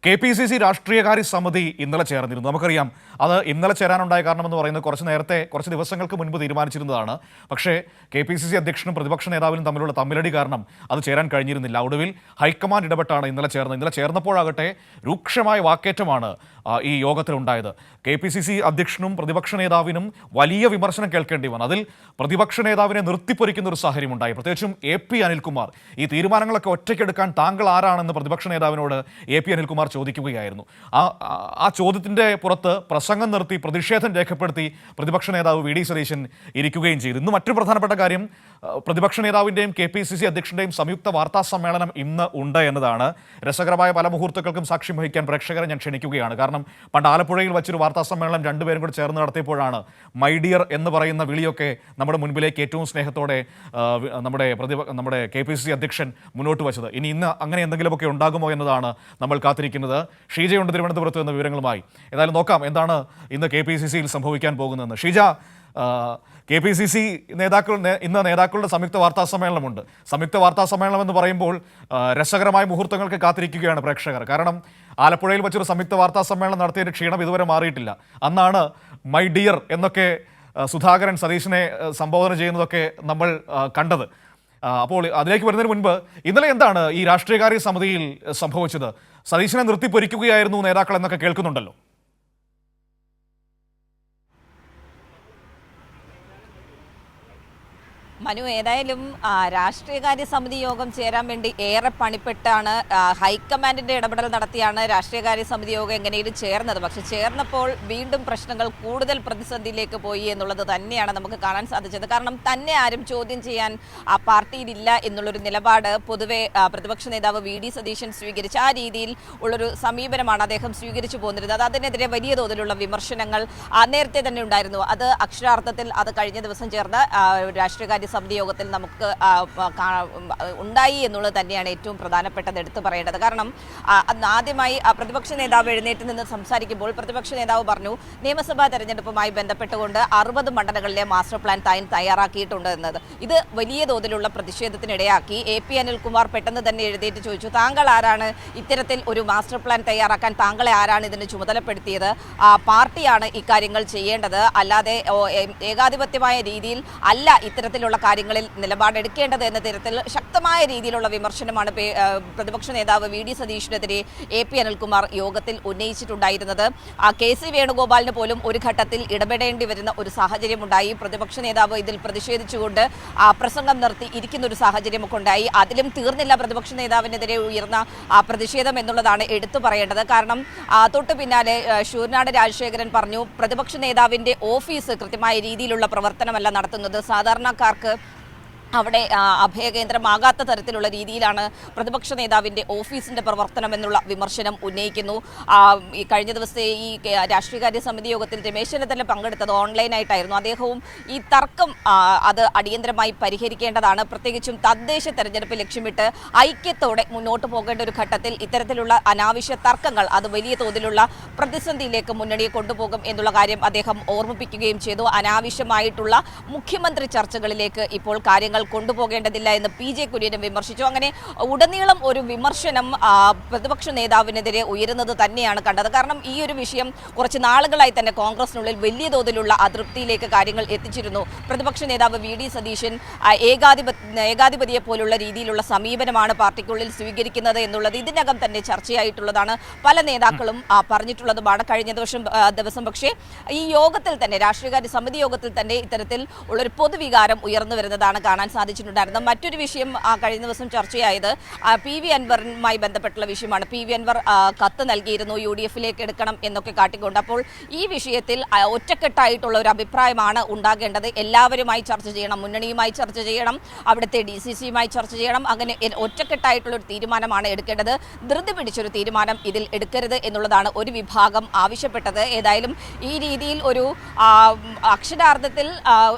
KPCC രാഷ്ട്രീയകാര്യ സമിതി ഇന്നലെ ചേർന്നിരുന്നു. നമുക്കറിയാം അത് ഇന്നലെ ചേരാനുണ്ടായ കാരണമെന്ന് പറയുന്നത് കുറച്ച് ദിവസങ്ങൾക്ക് മുൻപ് തീരുമാനിച്ചിരുന്നതാണ്. പക്ഷേ KPCC അധ്യക്ഷനും പ്രതിപക്ഷ നേതാവിനും തമ്മിലുള്ള തമ്മിലടി കാരണം അത് ചേരാൻ കഴിഞ്ഞിരുന്നില്ല. ഒടുവിൽ ഹൈക്കമാൻഡ് ഇടപെട്ടാണ് ഇന്നലെ ചേർന്നത്. ഇന്നലെ ചേർന്നപ്പോഴാകട്ടെ രൂക്ഷമായ വാക്കേറ്റമാണ് ഈ യോഗത്തിലുണ്ടായത്. KPCC അധ്യക്ഷനും പ്രതിപക്ഷ നേതാവിനും വലിയ വിമർശനം കേൾക്കേണ്ടി വന്നു. അതിൽ പ്രതിപക്ഷ നേതാവിനെ നിർത്തിപ്പൊരിക്കുന്ന ഒരു സാഹചര്യം ഉണ്ടായി. പ്രത്യേകിച്ചും AP അനിൽകുമാർ ഈ തീരുമാനങ്ങളൊക്കെ ഒറ്റയ്ക്കെടുക്കാൻ താങ്കൾ ആരാണെന്ന് പ്രതിപക്ഷ നേതാവിനോട് AP അനിൽകുമാർ ചോദിക്കുകയായിരുന്നു. ആ ചോദ്യത്തിൻ്റെ പുറത്ത് പ്രസംഗം നിർത്തി പ്രതിഷേധം രേഖപ്പെടുത്തി പ്രതിപക്ഷ നേതാവ് VD സതീശൻ ഇരിക്കുകയും ചെയ്തു. ഇന്ന് മറ്റൊരു പ്രധാനപ്പെട്ട കാര്യം, പ്രതിപക്ഷ നേതാവിൻ്റെയും KPCC അധ്യക്ഷൻ്റെയും സംയുക്ത വാർത്താ സമ്മേളനം ഇന്ന് ഉണ്ട് എന്നതാണ്. രസകരമായ പല മുഹൂർത്തങ്ങൾക്കും സാക്ഷ്യം വഹിക്കാൻ പ്രേക്ഷകരെ ഞാൻ ക്ഷണിക്കുകയാണ്. കാരണം പണ്ട് ആലപ്പുഴയിൽ വച്ചൊരു വാർത്താ സമ്മേളനം രണ്ടുപേരും കൂടി ചേർന്ന് നടത്തിയപ്പോഴാണ് മൈ ഡിയർ എന്ന് പറയുന്ന വിളിയൊക്കെ നമ്മുടെ മുൻപിലേക്ക് ഏറ്റവും സ്നേഹത്തോടെ നമ്മുടെ KPCC അധ്യക്ഷൻ മുന്നോട്ട് വച്ചത്. ഇന്ന് അങ്ങനെ എന്തെങ്കിലുമൊക്കെ ഉണ്ടാകുമോ എന്നതാണ് നമ്മൾ കാത്തിരിക്കുന്നത്. ഷീജയുണ്ട് തിരുവനന്തപുരത്ത് എന്ന വിവരങ്ങളുമായി. ഏതായാലും നോക്കാം എന്താണ് ഇന്ന് KPCCയിൽ സംഭവിക്കാൻ പോകുന്നതെന്ന്. ഷീജ, KPCC ഇന്ന് നേതാക്കളുടെ സംയുക്ത വാർത്താ സമ്മേളനമുണ്ട്. സംയുക്ത വാർത്താ സമ്മേളനം എന്ന് പറയുമ്പോൾ രസകരമായ മുഹൂർത്തങ്ങൾക്ക് കാത്തിരിക്കുകയാണ് പ്രേക്ഷകർ. കാരണം ആലപ്പുഴയിൽ വെച്ചൊരു സംയുക്ത വാർത്താ സമ്മേളനം നടത്തിയതിൻ്റെ ക്ഷീണം ഇതുവരെ മാറിയിട്ടില്ല. അന്നാണ് മൈ ഡിയർ എന്നൊക്കെ സുധാകരൻ സതീശനെ സംബോധന ചെയ്യുന്നതൊക്കെ നമ്മൾ കണ്ടത്. അപ്പോൾ അതിലേക്ക് വരുന്നതിന് മുൻപ് ഇന്നലെ എന്താണ് ഈ രാഷ്ട്രീയകാര്യ സമിതിയിൽ സംഭവിച്ചത്? സതീശനെ നിർത്തിപ്പൊരിക്കുകയായിരുന്നു നേതാക്കൾ എന്നൊക്കെ കേൾക്കുന്നുണ്ടല്ലോ. മനു, ഏതായാലും രാഷ്ട്രീയകാര്യ സമിതി യോഗം ചേരാൻ വേണ്ടി ഏറെ പണിപ്പെട്ടാണ് ഹൈക്കമാൻഡിന്റെ ഇടപെടൽ നടത്തിയാണ് രാഷ്ട്രീയകാര്യ സമിതി യോഗം എങ്ങനെയും ചേർന്നത്. പക്ഷെ ചേർന്നപ്പോൾ വീണ്ടും പ്രശ്നങ്ങൾ കൂടുതൽ പ്രതിസന്ധിയിലേക്ക് പോയി എന്നുള്ളത് തന്നെയാണ് നമുക്ക് കാണാൻ സാധിച്ചത്. കാരണം തന്നെ ആരും ചോദ്യം ചെയ്യാൻ പാർട്ടിയിലില്ല എന്നുള്ളൊരു നിലപാട് പൊതുവെ പ്രതിപക്ഷ നേതാവ് VD സതീശൻ സ്വീകരിച്ച ആ രീതിയിൽ ഉള്ളൊരു സമീപനമാണ് അദ്ദേഹം സ്വീകരിച്ചു പോന്നിരുന്നത്. അതിനെതിരെ വലിയ തോതിലുള്ള വിമർശനങ്ങൾ നേരത്തെ തന്നെ ഉണ്ടായിരുന്നു. അത് അക്ഷരാർത്ഥത്തിൽ അത് കഴിഞ്ഞ ദിവസം ചേർന്ന രാഷ്ട്രീയകാര്യ സമിതി യോഗത്തിൽ നമുക്ക് ഉണ്ടായി എന്നുള്ളത് തന്നെയാണ് ഏറ്റവും പ്രധാനപ്പെട്ടത് എടുത്തു പറയേണ്ടത്. കാരണം ആദ്യമായി പ്രതിപക്ഷ നേതാവ് എഴുന്നേറ്റ് നിന്ന് സംസാരിക്കുമ്പോൾ പ്രതിപക്ഷ നേതാവ് പറഞ്ഞു, നിയമസഭാ തെരഞ്ഞെടുപ്പുമായി ബന്ധപ്പെട്ടുകൊണ്ട് 60 മണ്ഡലങ്ങളിലെ മാസ്റ്റർ പ്ലാൻ തയ്യാറാക്കിയിട്ടുണ്ട് എന്നത്. ഇത് വലിയ തോതിലുള്ള പ്രതിഷേധത്തിനിടയാക്കി. AP അനിൽകുമാർ പെട്ടെന്ന് തന്നെ എഴുന്നേറ്റ് ചോദിച്ചു, താങ്കൾ ആരാണ് ഇത്തരത്തിൽ ഒരു മാസ്റ്റർ പ്ലാൻ തയ്യാറാക്കാൻ? താങ്കളെ ആരാണ് ഇതിന് ചുമതലപ്പെടുത്തിയത്? പാർട്ടിയാണ് ഇക്കാര്യങ്ങൾ ചെയ്യേണ്ടത്, അല്ലാതെ ഏകാധിപത്യമായ രീതിയിൽ അല്ല ഇത്തരത്തിലുള്ള കാര്യങ്ങളിൽ നിലപാടെടുക്കേണ്ടത് എന്ന തരത്തിൽ ശക്തമായ രീതിയിലുള്ള വിമർശനമാണ് പ്രതിപക്ഷ നേതാവ് VD സതീഷിനെതിരെ AP അനിൽകുമാർ യോഗത്തിൽ ഉന്നയിച്ചിട്ടുണ്ടായിരുന്നത്. KC വേണുഗോപാലിന് പോലും ഒരു ഘട്ടത്തിൽ ഇടപെടേണ്ടി വരുന്ന ഒരു സാഹചര്യമുണ്ടായി. പ്രതിപക്ഷ നേതാവ് ഇതിൽ പ്രതിഷേധിച്ചുകൊണ്ട് പ്രസംഗം നിർത്തി ഇരിക്കുന്ന ഒരു സാഹചര്യമൊക്കെ ഉണ്ടായി. അതിലും തീർന്നില്ല പ്രതിപക്ഷ നേതാവിനെതിരെ ഉയർന്ന പ്രതിഷേധം എന്നുള്ളതാണ് എടുത്തു പറയേണ്ടത്. കാരണം തൊട്ടു പിന്നാലെ ശൂരനാട് രാജശേഖരൻ പറഞ്ഞു, പ്രതിപക്ഷ നേതാവിന്റെ ഓഫീസ് കൃത്യമായ രീതിയിലുള്ള പ്രവർത്തനമല്ല നടത്തുന്നത്, സാധാരണക്കാർക്ക് അവിടെ അഭയകേന്ദ്രമാകാത്ത തരത്തിലുള്ള രീതിയിലാണ് പ്രതിപക്ഷ നേതാവിൻ്റെ ഓഫീസിൻ്റെ പ്രവർത്തനം എന്നുള്ള വിമർശനം ഉന്നയിക്കുന്നു. ഈ കഴിഞ്ഞ ദിവസത്തെ ഈ രാഷ്ട്രീയകാര്യ സമിതി യോഗത്തിൽ രമേശ് ചെന്നിത്തല പങ്കെടുത്തത് ഓൺലൈനായിട്ടായിരുന്നു. അദ്ദേഹവും ഈ തർക്കം അത് അടിയന്തരമായി പരിഹരിക്കേണ്ടതാണ്, പ്രത്യേകിച്ചും തദ്ദേശ തെരഞ്ഞെടുപ്പ് ലക്ഷ്യമിട്ട് ഐക്യത്തോടെ മുന്നോട്ട് പോകേണ്ട ഒരു ഘട്ടത്തിൽ ഇത്തരത്തിലുള്ള അനാവശ്യ തർക്കങ്ങൾ അത് വലിയ തോതിലുള്ള പ്രതിസന്ധിയിലേക്ക് മുന്നണിയെ കൊണ്ടുപോകും എന്നുള്ള കാര്യം അദ്ദേഹം ഓർമ്മിപ്പിക്കുകയും ചെയ്തു. അനാവശ്യമായിട്ടുള്ള മുഖ്യമന്ത്രി ചർച്ചകളിലേക്ക് ഇപ്പോൾ കാര്യങ്ങൾ കൊണ്ടുപോകേണ്ടതില്ല എന്ന് PJ കുര്യനും വിമർശിച്ചു. അങ്ങനെ ഉടനീളം ഒരു വിമർശനം പ്രതിപക്ഷ നേതാവിനെതിരെ ഉയരുന്നത് തന്നെയാണ് കണ്ടത്. കാരണം ഈ ഒരു വിഷയം കുറച്ച് നാളുകളായി തന്നെ കോൺഗ്രസിനുള്ളിൽ വലിയ തോതിലുള്ള അതൃപ്തിയിലേക്ക് കാര്യങ്ങൾ എത്തിച്ചിരുന്നു. പ്രതിപക്ഷ നേതാവ് VD സതീശൻ ഏകാധിപതിയെ പോലുള്ള രീതിയിലുള്ള സമീപനമാണ് പാർട്ടിക്കുള്ളിൽ സ്വീകരിക്കുന്നത് എന്നുള്ളത് ഇതിനകം തന്നെ ചർച്ചയായിട്ടുള്ളതാണ്. പല നേതാക്കളും പറഞ്ഞിട്ടുള്ളതുമാണ് കഴിഞ്ഞ ദിവസം. പക്ഷേ ഈ യോഗത്തിൽ തന്നെ രാഷ്ട്രീയകാര്യ സമിതി യോഗത്തിൽ തന്നെ ഇത്തരത്തിൽ ഉള്ളൊരു പൊതുവികാരം ഉയർന്നു വരുന്നതാണ് കാണാൻ സാധിച്ചിട്ടുണ്ടായിരുന്നു. മറ്റൊരു വിഷയം കഴിഞ്ഞ ദിവസം ചർച്ചയായത് PV അൻവറുമായി ബന്ധപ്പെട്ടുള്ള വിഷയമാണ്. PV അൻവർ കത്ത് നൽകിയിരുന്നു UDF-ലേക്ക് എടുക്കണം എന്നൊക്കെ കാട്ടിക്കൊണ്ട്. അപ്പോൾ ഈ വിഷയത്തിൽ ഒറ്റക്കെട്ടായിട്ടുള്ള ഒരു അഭിപ്രായമാണ് ഉണ്ടാകേണ്ടത്. എല്ലാവരുമായി ചർച്ച ചെയ്യണം, മുന്നണിയുമായി ചർച്ച ചെയ്യണം, അവിടുത്തെ DCC-യുമായി ചർച്ച ചെയ്യണം. അങ്ങനെ ഒറ്റക്കെട്ടായിട്ടുള്ള ഒരു തീരുമാനമാണ് എടുക്കേണ്ടത്. ധൃതി പിടിച്ചൊരു തീരുമാനം ഇതിൽ എടുക്കരുത് എന്നുള്ളതാണ് ഒരു വിഭാഗം ആവശ്യപ്പെട്ടത്. ഏതായാലും ഈ രീതിയിൽ ഒരു അക്ഷരാർത്ഥത്തിൽ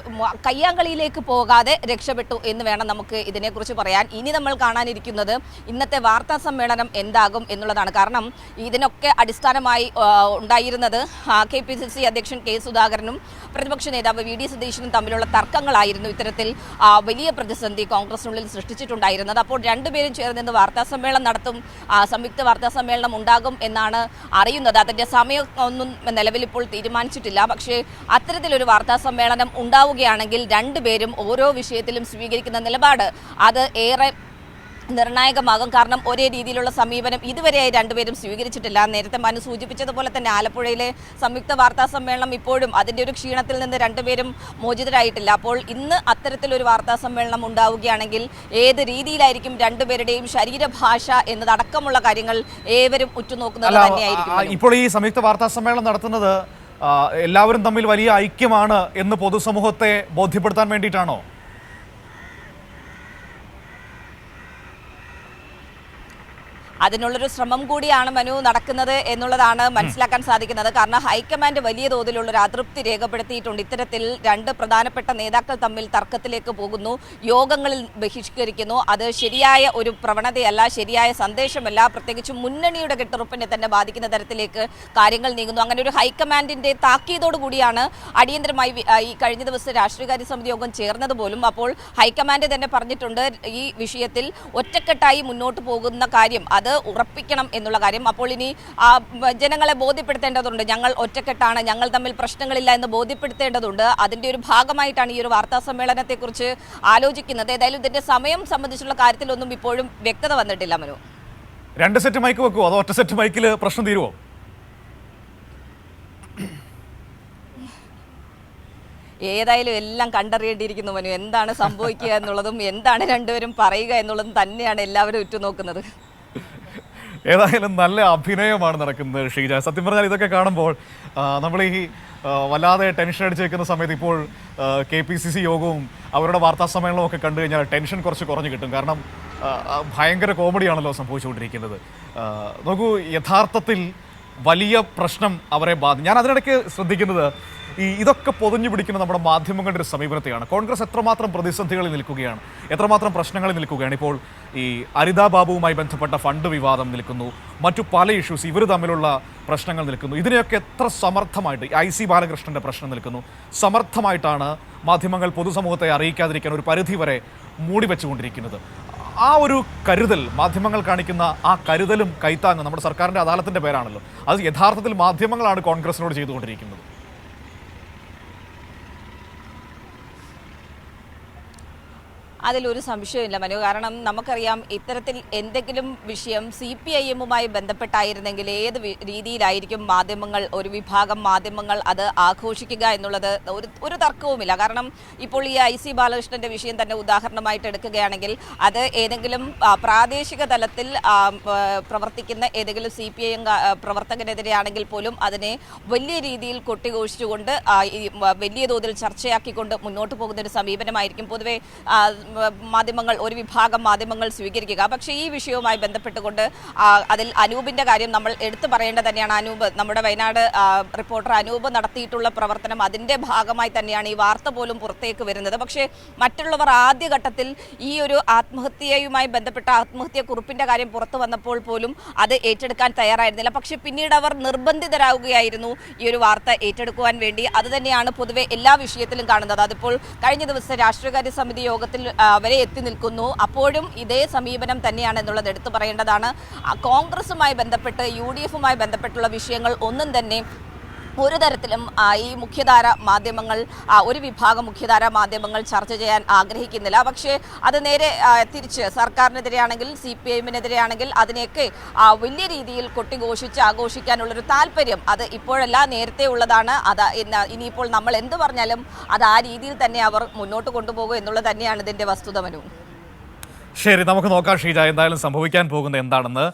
കയ്യാങ്കളിയിലേക്ക് പോകാതെ രക്ഷപ്പെട്ട ഇടപെട്ടു എന്ന് വേണം നമുക്ക് ഇതിനെക്കുറിച്ച് പറയാൻ. ഇനി നമ്മൾ കാണാനിരിക്കുന്നത് ഇന്നത്തെ വാർത്താ സമ്മേളനം എന്താകും എന്നുള്ളതാണ്. കാരണം ഇതിനൊക്കെ അടിസ്ഥാനമായി ഉണ്ടായിരുന്നത് KPCC അധ്യക്ഷൻ കെ സുധാകരനും പ്രതിപക്ഷ നേതാവ് VD സതീശനും തമ്മിലുള്ള തർക്കങ്ങളായിരുന്നു ഇത്തരത്തിൽ വലിയ പ്രതിസന്ധി കോൺഗ്രസിനുള്ളിൽ സൃഷ്ടിച്ചിട്ടുണ്ടായിരുന്നത്. അപ്പോൾ രണ്ടുപേരും ചേർന്ന് വാർത്താ സമ്മേളനം നടത്തും, സംയുക്ത വാർത്താ സമ്മേളനം ഉണ്ടാകും എന്നാണ് അറിയുന്നത്. അതിൻ്റെ സമയം ഒന്നും നിലവിൽ ഇപ്പോൾ തീരുമാനിച്ചിട്ടില്ല. പക്ഷേ അത്തരത്തിലൊരു വാർത്താ സമ്മേളനം ഉണ്ടാവുകയാണെങ്കിൽ രണ്ടുപേരും ഓരോ വിഷയത്തിലും സ്വീകരിക്കുന്ന നിലപാട് അത് ഏറെ നിർണായകമാകും. കാരണം ഒരേ രീതിയിലുള്ള സമീപനം ഇതുവരെയായി രണ്ടുപേരും സ്വീകരിച്ചിട്ടില്ല. നേരത്തെ മനു സൂചിപ്പിച്ചതുപോലെ തന്നെ ആലപ്പുഴയിലെ സംയുക്ത വാർത്താ സമ്മേളനം ഇപ്പോഴും അതിൻ്റെ ഒരു ക്ഷീണത്തിൽ നിന്ന് രണ്ടുപേരും മോചിതരായിട്ടില്ല. അപ്പോൾ ഇന്ന് അത്തരത്തിലൊരു വാർത്താ സമ്മേളനം ഉണ്ടാവുകയാണെങ്കിൽ ഏത് രീതിയിലായിരിക്കും രണ്ടുപേരുടെയും ശരീരഭാഷ എന്നതടക്കമുള്ള കാര്യങ്ങൾ ഏവരും ഉറ്റുനോക്കുന്നത് തന്നെയായിരിക്കും. ഇപ്പോൾ ഈ സംയുക്ത വാർത്താ സമ്മേളനം നടത്തുന്നത് എല്ലാവരും തമ്മിൽ വലിയ ഐക്യമാണ് എന്ന് പൊതുസമൂഹത്തെ ബോധ്യപ്പെടുത്താൻ വേണ്ടിയിട്ടാണോ? അതിനുള്ളൊരു ശ്രമം കൂടിയാണ് മനു നടക്കുന്നത് എന്നുള്ളതാണ് മനസ്സിലാക്കാൻ സാധിക്കുന്നത്. കാരണം ഹൈക്കമാൻഡ് വലിയ തോതിലുള്ള ഒരു അതൃപ്തി രേഖപ്പെടുത്തിയിട്ടുണ്ട്. ഇത്തരത്തിൽ രണ്ട് പ്രധാനപ്പെട്ട നേതാക്കൾ തമ്മിൽ തർക്കത്തിലേക്ക് പോകുന്നു, യോഗങ്ങളിൽ ബഹിഷ്കരിക്കുന്നു. അത് ശരിയായ ഒരു പ്രവണതയല്ല, ശരിയായ സന്ദേശമല്ല. പ്രത്യേകിച്ച് മുന്നണിയുടെ കെട്ടുറപ്പിനെ തന്നെ ബാധിക്കുന്ന തരത്തിലേക്ക് കാര്യങ്ങൾ നീങ്ങുന്നു. അങ്ങനെ ഒരു ഹൈക്കമാൻഡിന്റെ താക്കീതോടുകൂടിയാണ് അടിയന്തരമായി ഈ കഴിഞ്ഞ ദിവസം രാഷ്ട്രീയകാര്യ സമിതി യോഗം ചേർന്നത് പോലും. അപ്പോൾ ഹൈക്കമാൻഡ് തന്നെ പറഞ്ഞിട്ടുണ്ട് ഈ വിഷയത്തിൽ ഒറ്റക്കെട്ടായി മുന്നോട്ട് പോകുന്ന കാര്യം അത് ഉറപ്പിക്കണം എന്നുള്ള കാര്യം. അപ്പോൾ ഇനി ജനങ്ങളെ ബോധ്യപ്പെടുത്തേണ്ടതുണ്ട്. ഞങ്ങൾ ഒറ്റക്കെട്ടാണ്, ഞങ്ങൾ തമ്മിൽ പ്രശ്നങ്ങളില്ല എന്ന് ബോധ്യപ്പെടുത്തേണ്ടതുണ്ട്. അതിൻ്റെ ഒരു ഭാഗമായിട്ടാണ് ഈ ഒരു വാർത്താ സമ്മേളനത്തെക്കുറിച്ച് ആലോചിക്കുന്നത്. ഏതായാലും ഇതിന്റെ സമയം സംബന്ധിച്ചുള്ള കാര്യത്തിലൊന്നും ഇപ്പോഴും വ്യക്തത വന്നിട്ടില്ല. മനു, 2 സെറ്റ് മൈക്ക് വെക്കുമോ അതോ ഒറ്റ സെറ്റ് മൈക്കിൽ പ്രശ്നം തീരുമോ? ഏതായാലും എല്ലാം കണ്ടറിയേണ്ടിയിരിക്കുന്നു മനു. എന്താണ് സംഭവിക്കുക എന്നുള്ളതും എന്താണ് രണ്ടുപേരും പറയുക എന്നുള്ളതും തന്നെയാണ് എല്ലാവരും ഉറ്റുനോക്കുന്നത്. ഏതായാലും നല്ല അഭിനയമാണ് നടക്കുന്നത് ഷീജ. സത്യം പറഞ്ഞാൽ ഇതൊക്കെ കാണുമ്പോൾ നമ്മൾ ഈ വല്ലാതെ ടെൻഷൻ അടിച്ച് വെക്കുന്ന സമയത്ത് ഇപ്പോൾ KPCC യോഗവും അവരുടെ വാർത്താ സമ്മേളനവും ഒക്കെ കണ്ടു കഴിഞ്ഞാൽ ടെൻഷൻ കുറച്ച് കുറഞ്ഞു കിട്ടും. കാരണം ഭയങ്കര കോമഡിയാണല്ലോ സംഭവിച്ചുകൊണ്ടിരിക്കുന്നത്. നോക്കൂ, യഥാർത്ഥത്തിൽ വലിയ പ്രശ്നം അവരെ ഞാൻ അതിനിടയ്ക്ക് ശ്രദ്ധിക്കുന്നത് ഇതൊക്കെ പൊതിഞ്ഞു പിടിക്കുന്ന നമ്മുടെ മാധ്യമങ്ങളുടെ ഒരു സമീപനത്തെയാണ്. കോൺഗ്രസ് എത്രമാത്രം പ്രതിസന്ധികളിൽ നിൽക്കുകയാണ്, എത്രമാത്രം പ്രശ്നങ്ങളിൽ നിൽക്കുകയാണ്. ഇപ്പോൾ ഈ അരിതാ ബാബുവുമായി ബന്ധപ്പെട്ട ഫണ്ട് വിവാദം നിൽക്കുന്നു, മറ്റു പല ഇഷ്യൂസ് ഇവർ തമ്മിലുള്ള പ്രശ്നങ്ങൾ നിൽക്കുന്നു. ഇതിനെയൊക്കെ എത്ര സമർത്ഥമായിട്ട് IC ബാലകൃഷ്ണൻ്റെ പ്രശ്നം നിൽക്കുന്നു, സമർത്ഥമായിട്ടാണ് മാധ്യമങ്ങൾ പൊതുസമൂഹത്തെ അറിയിക്കാതിരിക്കാൻ ഒരു പരിധി വരെ മൂടി വെച്ചുകൊണ്ടിരിക്കുന്നത്. ആ ഒരു കരുതൽ മാധ്യമങ്ങൾ കാണിക്കുന്ന ആ കരുതലും കൈത്താങ്ങും നമ്മുടെ സർക്കാരിൻ്റെ അദാലത്തിൻ്റെ പേരാണല്ലോ. അത് യഥാർത്ഥത്തിൽ മാധ്യമങ്ങളാണ് കോൺഗ്രസിനോട് ചെയ്തുകൊണ്ടിരിക്കുന്നത്. അതിലൊരു സംശയമില്ല മനു. കാരണം നമുക്കറിയാം ഇത്തരത്തിൽ എന്തെങ്കിലും വിഷയം CPIM-മായി ബന്ധപ്പെട്ടായിരുന്നെങ്കിൽ ഏത് രീതിയിലായിരിക്കും മാധ്യമങ്ങൾ, ഒരു വിഭാഗം മാധ്യമങ്ങൾ അത് ആഘോഷിക്കുക എന്നുള്ളത് ഒരു തർക്കവുമില്ല. കാരണം ഇപ്പോൾ ഈ IC ബാലകൃഷ്ണന്റെ വിഷയം തന്നെ ഉദാഹരണമായിട്ട് എടുക്കുകയാണെങ്കിൽ അത് ഏതെങ്കിലും പ്രാദേശിക തലത്തിൽ പ്രവർത്തിക്കുന്ന ഏതെങ്കിലും CPIM പ്രവർത്തകനെതിരെയാണെങ്കിൽ പോലും അതിനെ വലിയ രീതിയിൽ കൊട്ടിഘോഷിച്ചുകൊണ്ട് വലിയ തോതിൽ ചർച്ചയാക്കിക്കൊണ്ട് മുന്നോട്ട് പോകുന്ന ഒരു സമീപനമായിരിക്കും പൊതുവെ മാധ്യമങ്ങൾ, ഒരു വിഭാഗം മാധ്യമങ്ങൾ സ്വീകരിക്കുക. പക്ഷേ ഈ വിഷയവുമായി ബന്ധപ്പെട്ടുകൊണ്ട് അതിൽ അനൂപിൻ്റെ കാര്യം നമ്മൾ എടുത്തു പറയേണ്ടത് തന്നെയാണ്. അനൂപ്, നമ്മുടെ വയനാട് റിപ്പോർട്ടർ അനൂപ് നടത്തിയിട്ടുള്ള പ്രവർത്തനം, അതിൻ്റെ ഭാഗമായി തന്നെയാണ് ഈ വാർത്ത പോലും പുറത്തേക്ക് വരുന്നത്. പക്ഷേ മറ്റുള്ളവർ ആദ്യഘട്ടത്തിൽ ഈ ഒരു ആത്മഹത്യയുമായി ബന്ധപ്പെട്ട ആത്മഹത്യക്കുറിപ്പിൻ്റെ കാര്യം പുറത്തു വന്നപ്പോൾ പോലും അത് ഏറ്റെടുക്കാൻ തയ്യാറായിരുന്നില്ല. പക്ഷേ പിന്നീട് അവർ നിർബന്ധിതരാകുകയായിരുന്നു ഈ ഒരു വാർത്ത ഏറ്റെടുക്കുവാൻ വേണ്ടി. അത് തന്നെയാണ് പൊതുവെ എല്ലാ വിഷയത്തിലും കാണുന്നത്. അതിപ്പോൾ കഴിഞ്ഞ ദിവസം രാഷ്ട്രീയകാര്യ സമിതി യോഗത്തിൽ വരെ എത്തി നിൽക്കുന്നു. അപ്പോഴും ഇതേ സമീപനം തന്നെയാണ് എന്നുള്ളത് എടുത്തു പറയേണ്ടതാണ്. കോൺഗ്രസുമായി ബന്ധപ്പെട്ട് UDF-ഉമായി ബന്ധപ്പെട്ടുള്ള വിഷയങ്ങൾ ഒന്നും തന്നെ ഒരു തരത്തിലും ഈ മുഖ്യധാര മാധ്യമങ്ങൾ, ഒരു വിഭാഗം മുഖ്യധാര മാധ്യമങ്ങൾ ചർച്ച ചെയ്യാൻ ആഗ്രഹിക്കുന്നില്ല. പക്ഷേ അത് നേരെ തിരിച്ച് സർക്കാരിനെതിരെയാണെങ്കിൽ, CPIM-നെതിരെയാണെങ്കിൽ അതിനെയൊക്കെ വലിയ രീതിയിൽ കൊട്ടിഘോഷിച്ച് ആഘോഷിക്കാനുള്ളൊരു താല്പര്യം അത് ഇപ്പോഴല്ല, നേരത്തെ ഉള്ളതാണ്. അത് ഇനിയിപ്പോൾ നമ്മൾ എന്ത് പറഞ്ഞാലും അത് ആ രീതിയിൽ തന്നെ അവർ മുന്നോട്ട് കൊണ്ടുപോകും എന്നുള്ളത് തന്നെയാണ് ഇതിൻ്റെ വസ്തുത മനു. ശരി, നമുക്ക് നോക്കാം ഷീജ എന്തായാലും സംഭവിക്കാൻ പോകുന്നത് എന്താണെന്ന്.